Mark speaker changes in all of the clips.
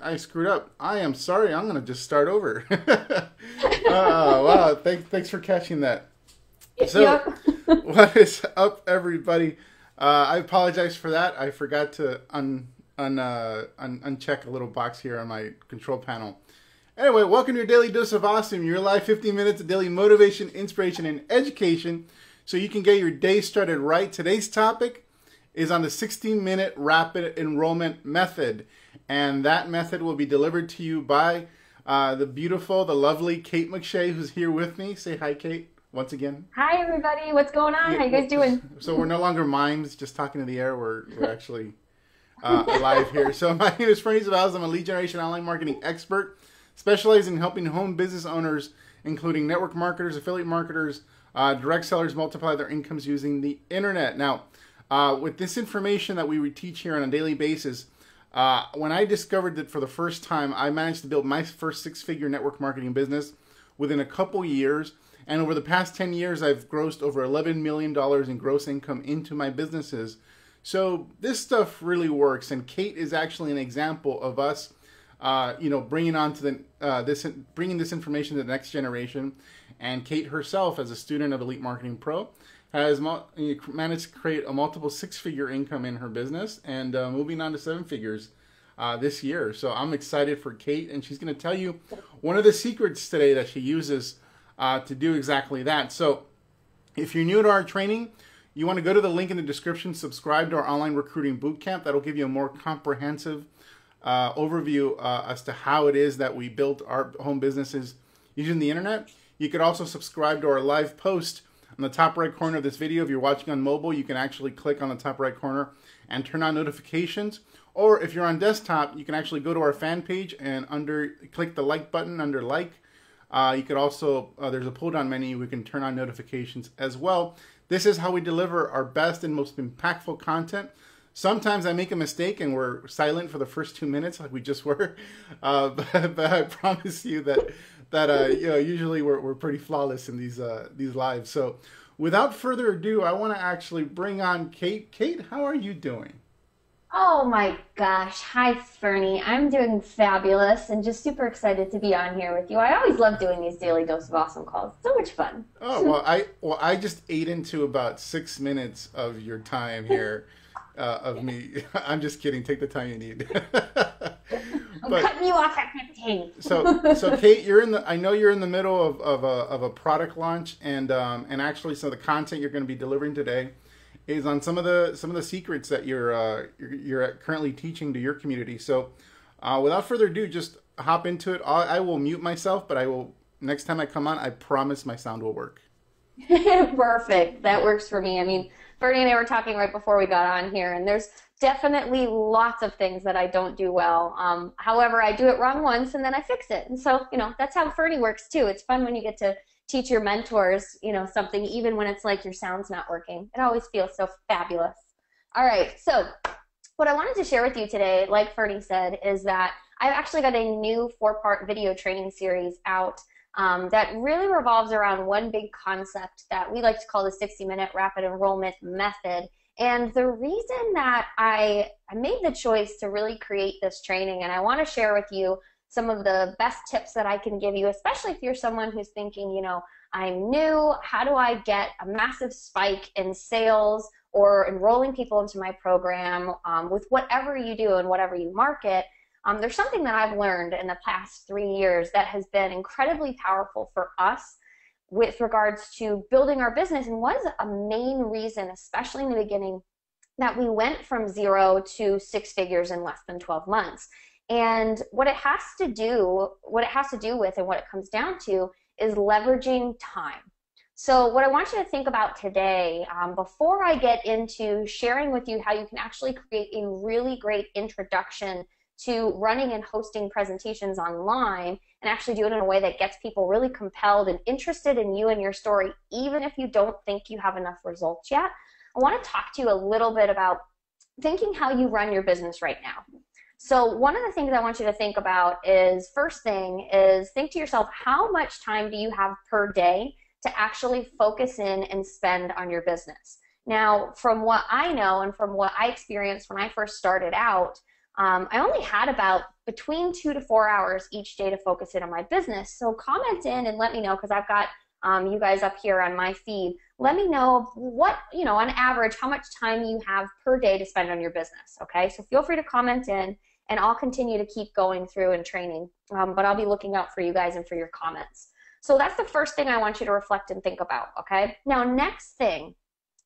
Speaker 1: I screwed up. I am sorry. I'm gonna just start over. Wow. Thanks for catching that. So,
Speaker 2: Yep.
Speaker 1: what is up, everybody? I apologize for that. I forgot to uncheck a little box here on my control panel. Anyway, welcome to your daily dose of awesome. Your live 15 minutes of daily motivation, inspiration, and education, so you can get your day started right. Today's topic is on the 16-minute rapid enrollment method. And that method will be delivered to you by the lovely Kate McShea, who's here with me. Say hi, Kate, once again.
Speaker 2: Hi, everybody. What's going on?
Speaker 1: Yeah,
Speaker 2: How you guys doing?
Speaker 1: so we're no longer mimes, just talking to the air. We're actually alive here. So my name is Ferny Ceballos. I'm a lead generation online marketing expert, specializing in helping home business owners, including network marketers, affiliate marketers, direct sellers, multiply their incomes using the internet. Now, with this information that we teach here on a daily basis, when I discovered that for the first time, I managed to build my first six-figure network marketing business within a couple years. And over the past 10 years, I've grossed over $11 million in gross income into my businesses. So this stuff really works. And Kate is actually an example of us, bringing on to bringing this information to the next generation. And Kate herself, as a student of Elite Marketing Pro, has managed to create a multiple six-figure income in her business and moving on to seven figures this year. So I'm excited for Kate, and she's going to tell you one of the secrets today that she uses to do exactly that. So if you're new to our training, you want to go to the link in the description, subscribe to our online recruiting bootcamp. That'll give you a more comprehensive overview as to how it is that we built our home businesses using the internet. You could also subscribe to our live post on the top right corner of this video. If you're watching on mobile, you can actually click on the top right corner and turn on notifications. Or if you're on desktop, you can actually go to our fan page and click the like button under like. You could also, there's a pull down menu, we can turn on notifications as well. This is how we deliver our best and most impactful content. Sometimes I make a mistake and we're silent for the first 2 minutes like we just were. But I promise you that usually we're pretty flawless in these lives. So without further ado, I want to actually bring on Kate. Kate, how are you doing?
Speaker 2: Oh my gosh. Hi, Fernie. I'm doing fabulous and just super excited to be on here with you. I always love doing these daily dose of awesome calls. So much fun.
Speaker 1: Oh, I just ate into about 6 minutes of your time here, of me. I'm just kidding. Take the time you need.
Speaker 2: I'm cutting you off at 15.
Speaker 1: So Kate, I know you're in the middle of a product launch, and actually some of the content you're going to be delivering today is on some of the secrets that you're currently teaching to your community. So without further ado, just hop into it. I will mute myself, but I will, next time I come on, I promise my sound will work.
Speaker 2: Perfect. That works for me. I mean, Bernie and I were talking right before we got on here, and there's definitely lots of things that I don't do well. However, I do it wrong once, and then I fix it. And so, that's how Fernie works, too. It's fun when you get to teach your mentors, something, even when it's like your sound's not working. It always feels so fabulous. All right, so what I wanted to share with you today, like Fernie said, is that I've actually got a new 4-part video training series out that really revolves around one big concept that we like to call the 60-minute rapid enrollment method. And the reason that I made the choice to really create this training, and I want to share with you some of the best tips that I can give you, especially if you're someone who's thinking, I'm new, how do I get a massive spike in sales or enrolling people into my program with whatever you do and whatever you market. There's something that I've learned in the past 3 years that has been incredibly powerful for us with regards to building our business, and was a main reason, especially in the beginning, that we went from 0 to 6 figures in less than 12 months. And what it has to do with and what it comes down to is leveraging time. So what I want you to think about today, before I get into sharing with you how you can actually create a really great introduction to running and hosting presentations online and actually do it in a way that gets people really compelled and interested in you and your story, even if you don't think you have enough results yet, I want to talk to you a little bit about thinking how you run your business right now. So one of the things I want you to think about is, first thing is, think to yourself, how much time do you have per day to actually focus in and spend on your business? Now, from what I know and from what I experienced when I first started out, I only had about between 2 to 4 hours each day to focus in on my business. So comment in and let me know, because I've got you guys up here on my feed. Let me know what, on average, how much time you have per day to spend on your business, okay? So feel free to comment in, and I'll continue to keep going through and training, but I'll be looking out for you guys and for your comments. So that's the first thing I want you to reflect and think about, okay? Now, next thing,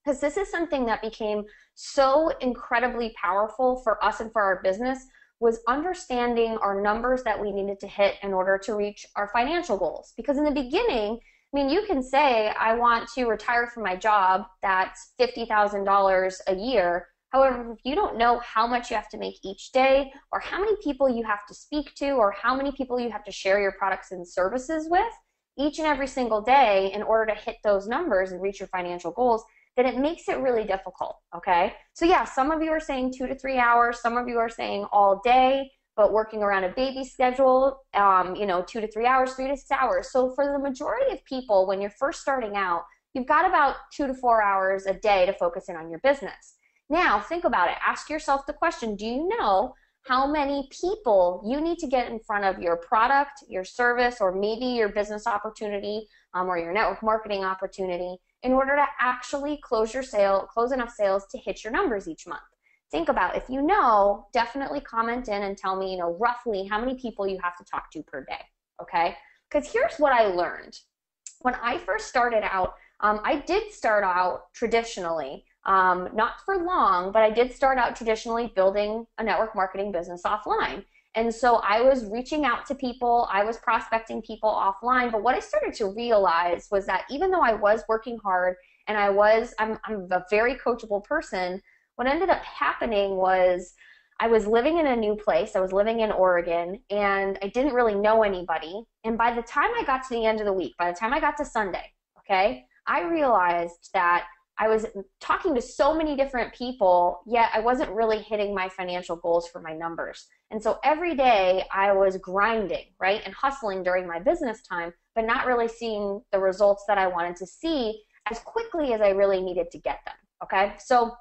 Speaker 2: because this is something that became so incredibly powerful for us and for our business, was understanding our numbers that we needed to hit in order to reach our financial goals. Because in the beginning, you can say, I want to retire from my job that's $50,000 a year. However, if you don't know how much you have to make each day, or how many people you have to speak to, or how many people you have to share your products and services with each and every single day in order to hit those numbers and reach your financial goals, then it makes it really difficult, okay? So yeah, some of you are saying 2 to 3 hours, some of you are saying all day, but working around a baby schedule, 2 to 3 hours, 3 to 6 hours. So for the majority of people, when you're first starting out, you've got about 2 to 4 hours a day to focus in on your business. Now, think about it. Ask yourself the question, do you know how many people you need to get in front of your product, your service, or maybe your business opportunity, or your network marketing opportunity in order to actually close enough sales to hit your numbers each month? Think about, if you know, definitely comment in and tell me, roughly how many people you have to talk to per day, okay? Because here's what I learned. When I first started out, I did start out traditionally, not for long, but I did start out traditionally building a network marketing business offline. And so I was reaching out to people, I was prospecting people offline, but what I started to realize was that even though I was working hard and I'm a very coachable person, what ended up happening was I was living in a new place. I was living in Oregon, and I didn't really know anybody. And by the time I got to the end of the week, by the time I got to Sunday, okay, I realized that I was talking to so many different people, yet I wasn't really hitting my financial goals for my numbers. And so every day I was grinding, right, and hustling during my business time, but not really seeing the results that I wanted to see as quickly as I really needed to get them, okay? So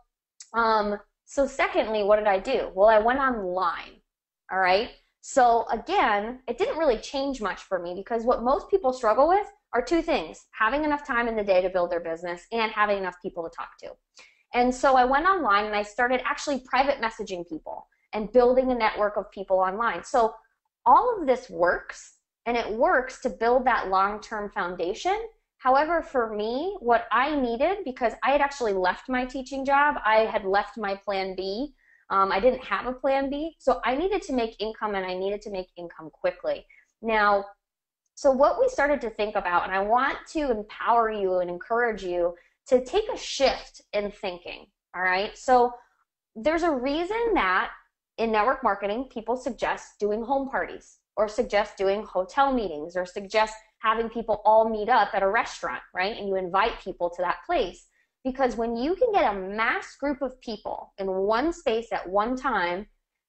Speaker 2: secondly, what did I do? Well, I went online, all right? So again, it didn't really change much for me, because what most people struggle with are two things: having enough time in the day to build their business and having enough people to talk to. And so I went online and I started actually private messaging people and building a network of people online. So all of this works, and it works to build that long-term foundation. However, for me, what I needed, because I had actually left my teaching job, I had left my plan B. I didn't have a plan B, so I needed to make income, and I needed to make income quickly. Now, so what we started to think about, and I want to empower you and encourage you to take a shift in thinking, all right? So there's a reason that in network marketing, people suggest doing home parties, or suggest doing hotel meetings, or suggest having people all meet up at a restaurant, right? And you invite people to that place. Because when you can get a mass group of people in one space at one time,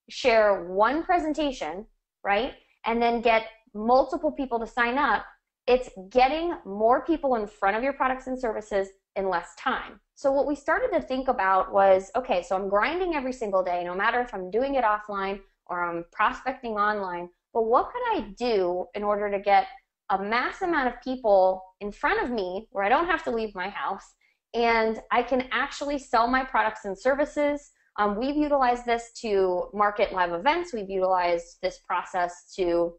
Speaker 2: share one presentation, right? And then get multiple people to sign up, it's getting more people in front of your products and services in less time. So what we started to think about was, okay, so I'm grinding every single day, no matter if I'm doing it offline or I'm prospecting online, but what could I do in order to get a mass amount of people in front of me where I don't have to leave my house and I can actually sell my products and services? We've utilized this to market live events. We've utilized this process to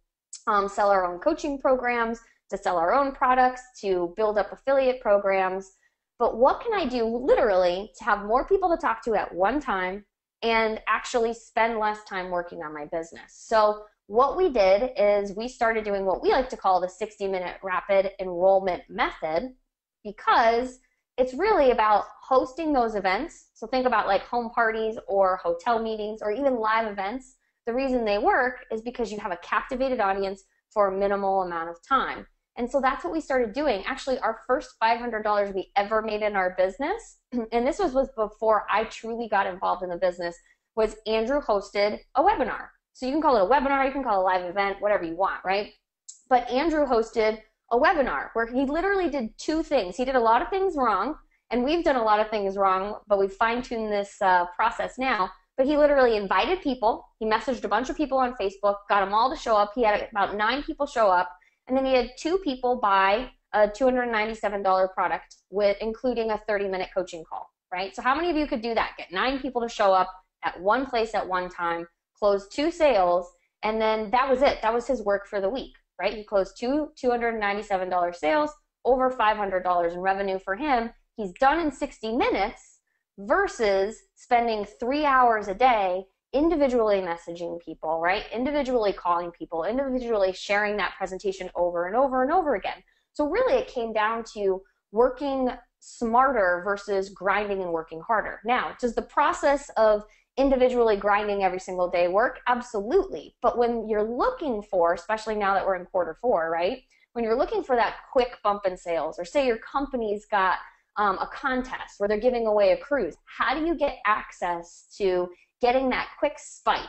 Speaker 2: sell our own coaching programs, to sell our own products, to build up affiliate programs. But what can I do literally to have more people to talk to at one time and actually spend less time working on my business? So what we did is we started doing what we like to call the 60-minute rapid enrollment method, because it's really about hosting those events. So think about like home parties or hotel meetings or even live events. The reason they work is because you have a captivated audience for a minimal amount of time. And so that's what we started doing. Actually, our first $500 we ever made in our business, and this was before I truly got involved in the business, was Andrew hosted a webinar. So you can call it a webinar, you can call it a live event, whatever you want, right? But Andrew hosted a webinar where he literally did two things. He did a lot of things wrong, and we've done a lot of things wrong, but we've fine-tuned this process now. but he literally invited people. He messaged a bunch of people on Facebook, got them all to show up. He had about 9 people show up, and then he had 2 people buy a $297 product with including a 30-minute coaching call, right? So how many of you could do that? Get 9 people to show up at one place at one time, close 2 sales, and then that was it. That was his work for the week, right? He closed 2 $297 sales, over $500 in revenue for him. He's done in 60 minutes versus spending 3 hours a day individually messaging people, right? Individually calling people, individually sharing that presentation over and over and over again. So really it came down to working smarter versus grinding and working harder. Now, does the process of individually grinding every single day work? Absolutely. But when you're looking for, especially now that we're in quarter 4, right? When you're looking for that quick bump in sales, or say your company's got a contest where they're giving away a cruise, how do you get access to getting that quick spike,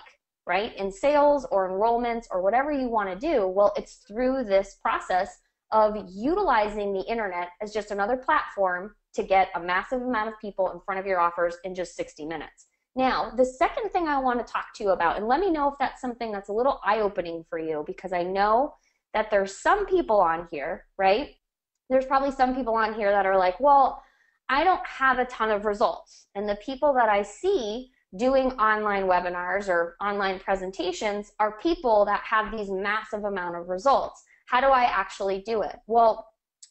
Speaker 2: right, in sales or enrollments or whatever you want to do? Well, it's through this process of utilizing the internet as just another platform to get a massive amount of people in front of your offers in just 60 minutes. Now, the second thing I want to talk to you about, and let me know if that's something that's a little eye-opening for you, because I know that there's some people on here, right? There's probably some people on here that are like, well, I don't have a ton of results. And the people that I see doing online webinars or online presentations are people that have these massive amount of results. How do I actually do it? Well,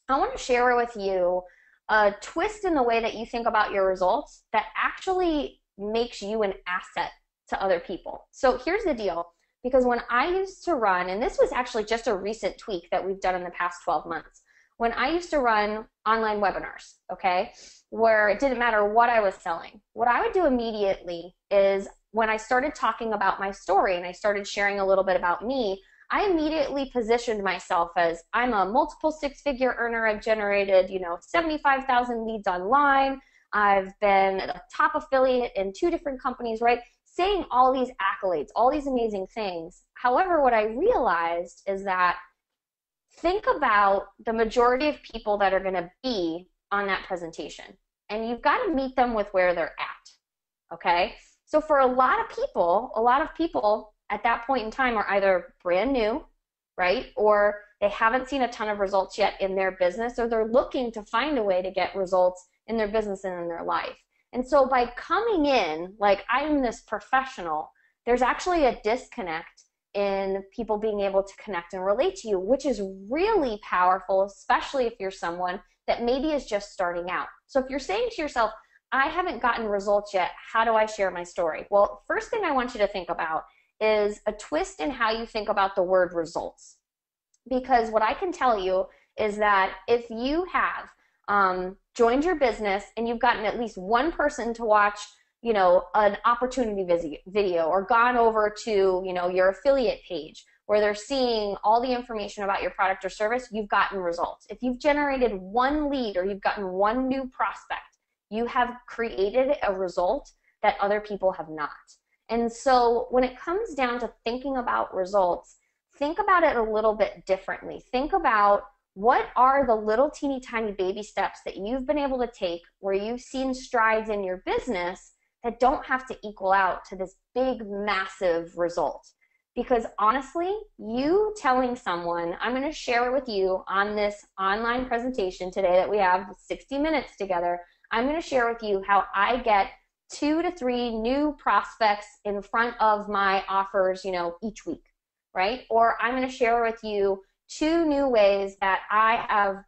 Speaker 2: I want to share with you a twist in the way that you think about your results that actually makes you an asset to other people. So here's the deal, because when I used to run, and this was actually just a recent tweak that we've done in the past 12 months, when I used to run online webinars, okay, where it didn't matter what I was selling, what I would do immediately is when I started talking about my story and I started sharing a little bit about me, I immediately positioned myself as I'm a multiple 6-figure earner. I've generated, 75,000 leads online. I've been a top affiliate in 2 different companies, right? Saying all these accolades, all these amazing things. However, what I realized is that think about the majority of people that are going to be on that presentation, and you've got to meet them with where they're at, okay? So for a lot of people at that point in time are either brand new, right, or they haven't seen a ton of results yet in their business, or they're looking to find a way to get results in their business and in their life. And so by coming in like I'm this professional, there's actually a disconnect in people being able to connect and relate to you, which is really powerful, especially if you're someone that maybe is just starting out. So if you're saying to yourself, I haven't gotten results yet, how do I share my story? Well, first thing I want you to think about is a twist in how you think about the word results. Because what I can tell you is that if you have joined your business and you've gotten at least one person to watch an opportunity video, or gone over to, your affiliate page where they're seeing all the information about your product or service, you've gotten results. If you've generated one lead or you've gotten one new prospect, you have created a result that other people have not. And so when it comes down to thinking about results, think about it a little bit differently. Think about what are the little teeny tiny baby steps that you've been able to take where you've seen strides in your business that don't have to equal out to this big, massive result. Because honestly, you telling someone, I'm going to share with you on this online presentation today that we have 60 minutes together, I'm going to share with you how I get 2 to 3 new prospects in front of my offers, each week, right? Or I'm going to share with you 2 new ways that I have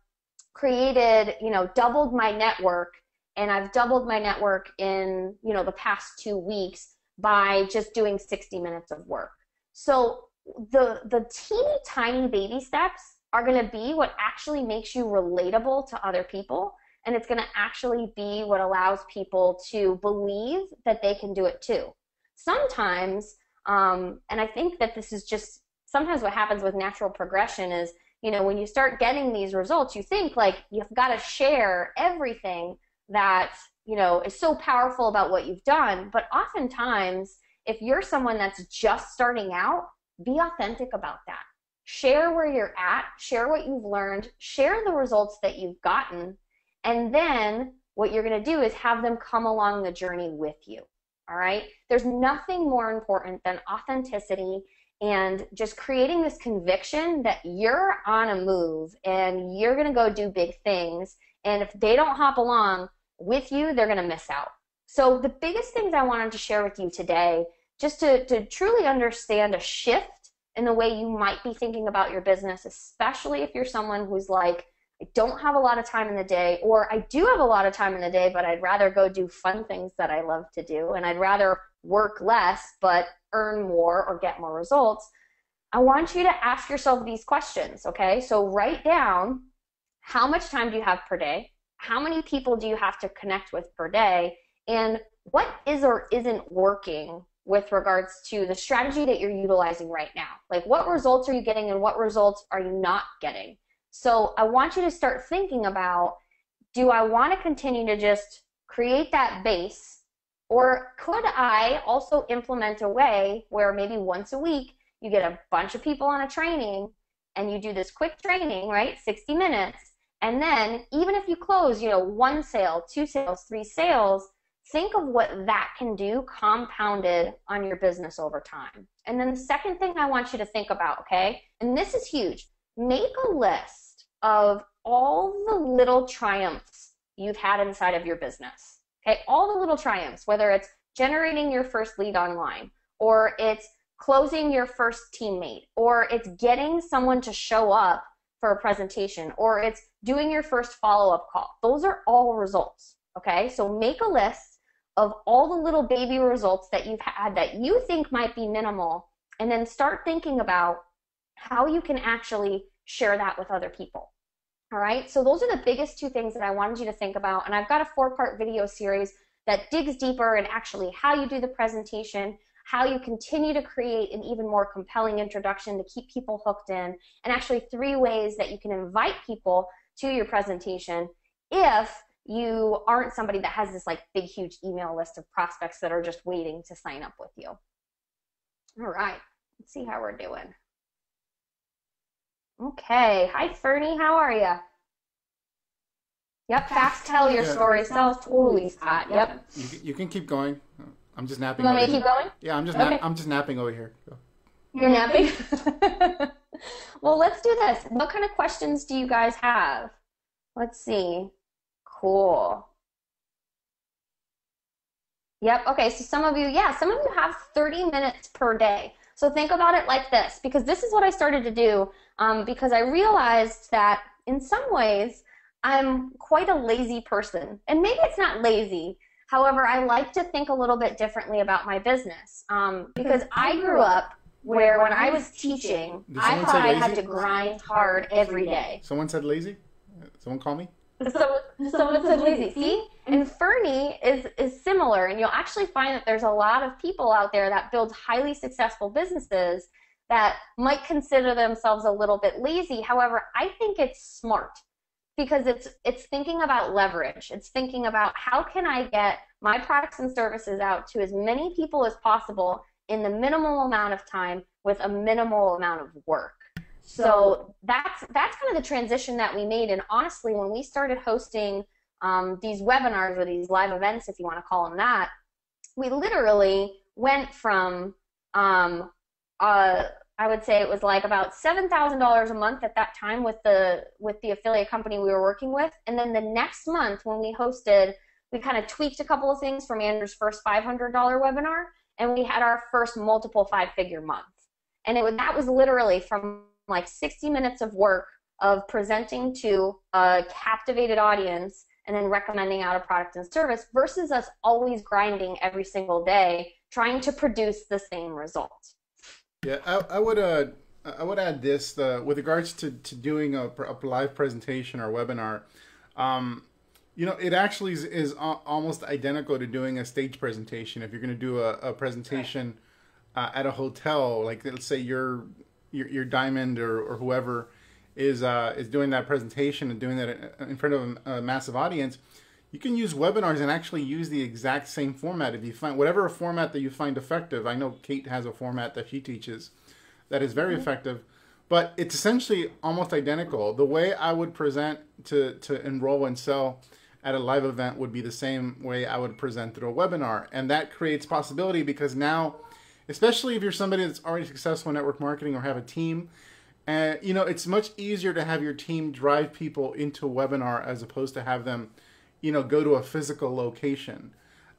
Speaker 2: created, doubled my network. And I've doubled my network in, the past 2 weeks by just doing 60 minutes of work. So the teeny tiny baby steps are going to be what actually makes you relatable to other people. And it's going to actually be what allows people to believe that they can do it too. Sometimes, and I think that this is just sometimes what happens with natural progression is, when you start getting these results, you think like you've got to share everything that is so powerful about what you've done. But oftentimes, if you're someone that's just starting out, be authentic about that. Share where you're at, share what you've learned, share the results that you've gotten, and then what you're going to do is have them come along the journey with you. All right. There's nothing more important than authenticity and just creating this conviction that you're on a move and you're going to go do big things. And if they don't hop along with you, they're going to miss out. So the biggest things I wanted to share with you today, just to truly understand a shift in the way you might be thinking about your business, especially if you're someone who's like, I don't have a lot of time in the day, or I do have a lot of time in the day, but I'd rather go do fun things that I love to do, and I'd rather work less but earn more or get more results. I want you to ask yourself these questions, okay? So write down, how much time do you have per day? How many people do you have to connect with per day? And what is or isn't working with regards to the strategy that you're utilizing right now? Like, what results are you getting and what results are you not getting? So I want you to start thinking about, do I want to continue to just create that base, or could I also implement a way where maybe once a week you get a bunch of people on a training and you do this quick training, right, 60 minutes, and then even if you close, 1 sale, 2 sales, 3 sales, think of what that can do compounded on your business over time. And then the second thing I want you to think about, okay, and this is huge, make a list of all the little triumphs you've had inside of your business. Okay, all the little triumphs, whether it's generating your first lead online, or it's closing your first teammate, or it's getting someone to show up for a presentation, or it's doing your first follow-up call. Those are all results, okay? So make a list of all the little baby results that you've had that you think might be minimal, and then start thinking about how you can actually share that with other people. All right, so those are the biggest 2 things that I wanted you to think about, and I've got a 4-part video series that digs deeper in actually how you do the presentation, how you continue to create an even more compelling introduction to keep people hooked in, and actually 3 ways that you can invite people to your presentation if you aren't somebody that has this like big huge email list of prospects that are just waiting to sign up with you. All right, let's see how we're doing. Okay. Hi, Ferny. How are you? Yep. Fast tell your story. Sells totally, Scott. Yep.
Speaker 1: You can keep going. I'm just napping.
Speaker 2: You want me to keep going?
Speaker 1: Yeah, I'm just napping over here. Go.
Speaker 2: You're napping? Well, let's do this. What kind of questions do you guys have? Let's see. Cool. Yep. Okay. So some of you have 30 minutes per day. So think about it like this, because this is what I started to do, because I realized that in some ways I'm quite a lazy person. And maybe it's not lazy. However, I like to think a little bit differently about my business, because I grew up where when I was teaching, I thought I had to grind hard every day.
Speaker 1: Someone said lazy? Someone call me?
Speaker 2: Someone said lazy. See? And Ferny is similar, and you'll actually find that there's a lot of people out there that build highly successful businesses that might consider themselves a little bit lazy. However, I think it's smart, because it's thinking about leverage. It's thinking about, how can I get my products and services out to as many people as possible in the minimal amount of time with a minimal amount of work. So that's kind of the transition that we made. And honestly, when we started hosting these webinars, or these live events, if you want to call them that, we literally went from, I would say it was like about $7,000 a month at that time with the affiliate company we were working with. And then the next month when we hosted, we kind of tweaked a couple of things from Andrew's first $500 webinar, and we had our first multiple 5-figure month. And that was literally from like 60 minutes of work of presenting to a captivated audience and then recommending out a product and service, versus us always grinding every single day trying to produce the same result.
Speaker 1: Yeah, I would add this, with regards to doing a live presentation or webinar. It actually is almost identical to doing a stage presentation. If you're going to do a presentation at a hotel, like let's say your Diamond or whoever is doing that presentation and doing that in front of a massive audience, you can use webinars and actually use the exact same format. If you find whatever format that you find effective, I know Kate has a format that she teaches that is very effective, but it's essentially almost identical. The way I would present to enroll and sell at a live event would be the same way I would present through a webinar. And that creates possibility because now, especially if you're somebody that's already successful in network marketing or have a team, you know, it's much easier to have your team drive people into a webinar as opposed to have them, you know, go to a physical location.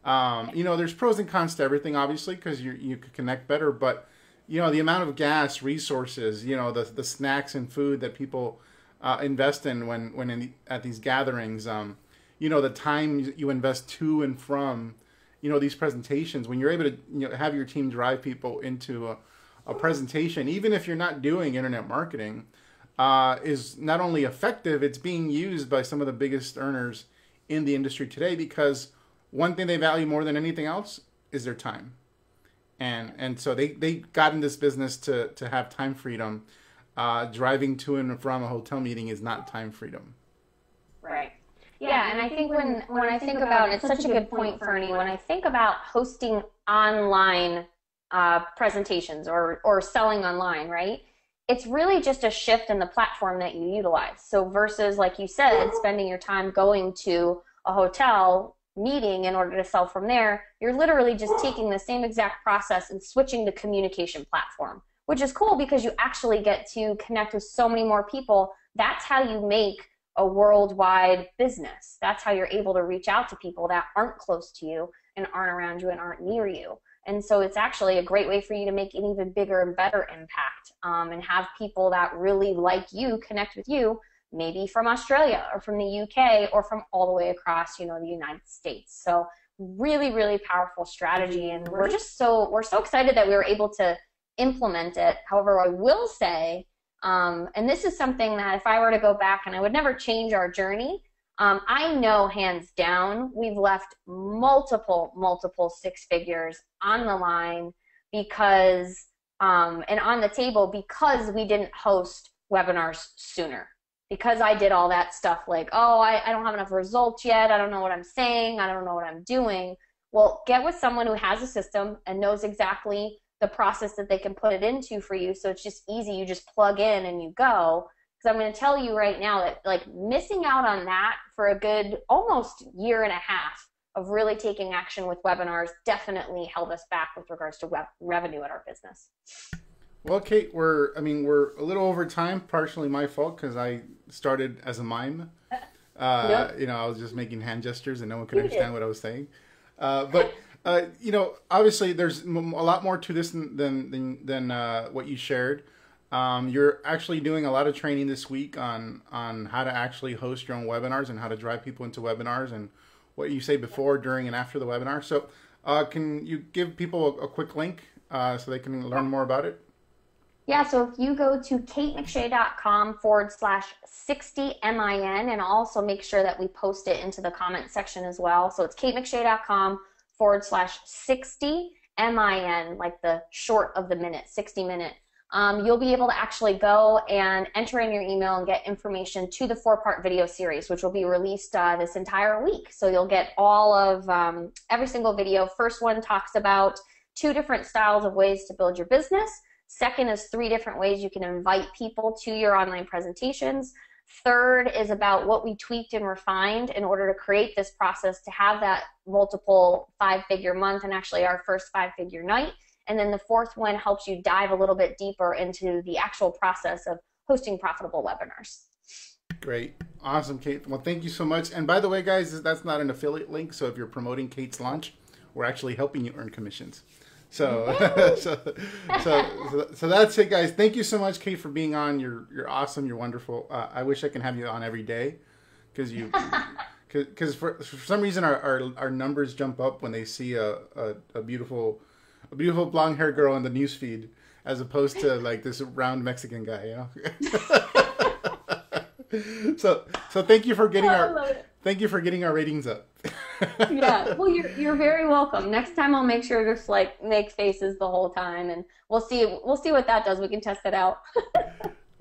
Speaker 1: You know, there's pros and cons to everything, obviously, because you could connect better. But, you know, the amount of gas, resources, you know, the snacks and food that people invest in when at these gatherings, you know, the time you invest to and from, you know, these presentations, when you're able to, you know, have your team drive people into a presentation, even if you're not doing internet marketing, is not only effective, it's being used by some of the biggest earners in the industry today, because one thing they value more than anything else is their time. And so they got in this business to have time freedom. Driving to and from a hotel meeting is not time freedom.
Speaker 2: Right. Yeah, and I think when I think about, it's such a good point, Ferny, when I think about hosting online presentations or selling online, right? It's really just a shift in the platform that you utilize. So versus, like you said, spending your time going to a hotel meeting in order to sell from there, you're literally just taking the same exact process and switching to communication platform, which is cool because you actually get to connect with so many more people. That's how you make a worldwide business. That's how you're able to reach out to people that aren't close to you and aren't around you and aren't near you. And so it's actually a great way for you to make an even bigger and better impact, and have people that really like you connect with you, maybe from Australia or from the UK or from all the way across, you know, the United States. So really, really powerful strategy. And we're so excited that we were able to implement it. However, I will say, and this is something that if I were to go back, and I would never change our journey, I know hands down we've left multiple six figures on the line because, and on the table because we didn't host webinars sooner. Because I did all that stuff like, oh, I don't have enough results yet, I don't know what I'm saying, I don't know what I'm doing. Well, get with someone who has a system and knows exactly the process that they can put it into for you, so it's just easy. You just plug in and you go. Because I'm going to tell you right now that, like, missing out on that for a good almost year and a half of really taking action with webinars definitely held us back with regards to revenue at our business.
Speaker 1: Well, Kate, we're a little over time, partially my fault because I started as a mime.
Speaker 2: Yep.
Speaker 1: You know, I was just making hand gestures and no one could understand what I was saying. But you know, obviously there's a lot more to this than what you shared. You're actually doing a lot of training this week on how to actually host your own webinars and how to drive people into webinars and what you say before, during, and after the webinar. So can you give people a quick link so they can learn more about it?
Speaker 2: Yeah, so if you go to katemcshay.com/60min, and I'll also make sure that we post it into the comment section as well. So it's katemcshay.com/60min, like the short of the minute, 60 minute. You'll be able to actually go and enter in your email and get information to the 4-part video series, which will be released this entire week. So you'll get all of every single video. First one talks about 2 different styles of ways to build your business. Second is 3 different ways you can invite people to your online presentations. Third is about what we tweaked and refined in order to create this process to have that multiple 5-figure month and actually our first 5-figure night. And then the 4th one helps you dive a little bit deeper into the actual process of hosting profitable webinars.
Speaker 1: Great. Awesome, Kate. Well, thank you so much. And by the way, guys, that's not an affiliate link. So if you're promoting Kate's launch, we're actually helping you earn commissions. So, so that's it, guys. Thank you so much, Kate, for being on. You're awesome. You're wonderful. I wish I can have you on every day, because for some reason our numbers jump up when they see a beautiful blonde-haired girl in the newsfeed, as opposed to like this round Mexican guy. You know. So thank you for getting our ratings up.
Speaker 2: Yeah, well, you're very welcome. Next time I'll make sure to just like make faces the whole time, and we'll see what that does. We can test it out.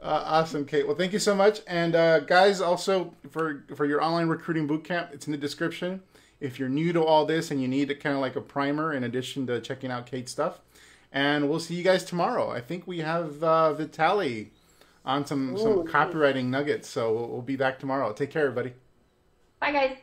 Speaker 1: Awesome, Kate. Well, thank you so much. And guys, also for your online recruiting bootcamp, it's in the description. If you're new to all this and you need kind of like a primer in addition to checking out Kate's stuff. And we'll see you guys tomorrow. I think we have Vitaly on some copywriting nuggets. So we'll be back tomorrow. Take care, everybody.
Speaker 2: Bye, guys.